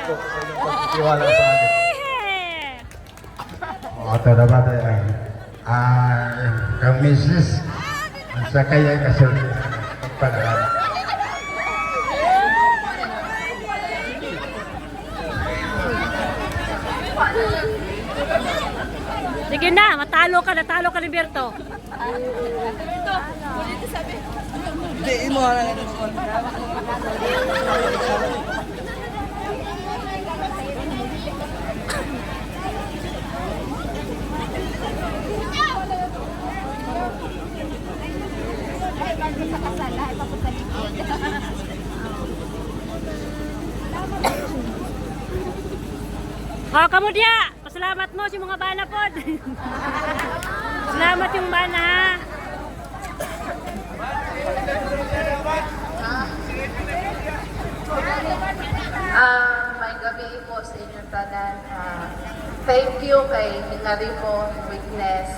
po sa inyong pagtitiwala sa akin. Ito naman kang misis, sa kaya kasunod pagpanahan. Sige na, natalo ka ni Berto. Hindi mo lang ito. Kamu dia, pasalamat mo si mga bana po. Salamat yung bana ha. May gabi po sa inyong tanan. Thank you kay Hinari po, witness.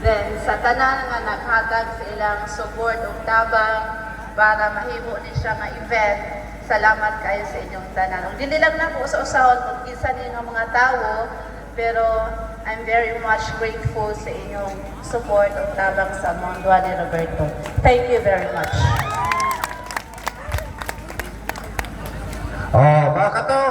Then sa tanan nga naghatag sa ilang support ug tabang para mahimo ni siya nga event. Salamat kayo sa inyong tanan. Ug dili lang na po sa usahon kung kinsa ni nga mga tawo, pero I'm very much grateful sa inyong support ug tabang sa Mondua ni Roberto. Thank you very much. Mga kato,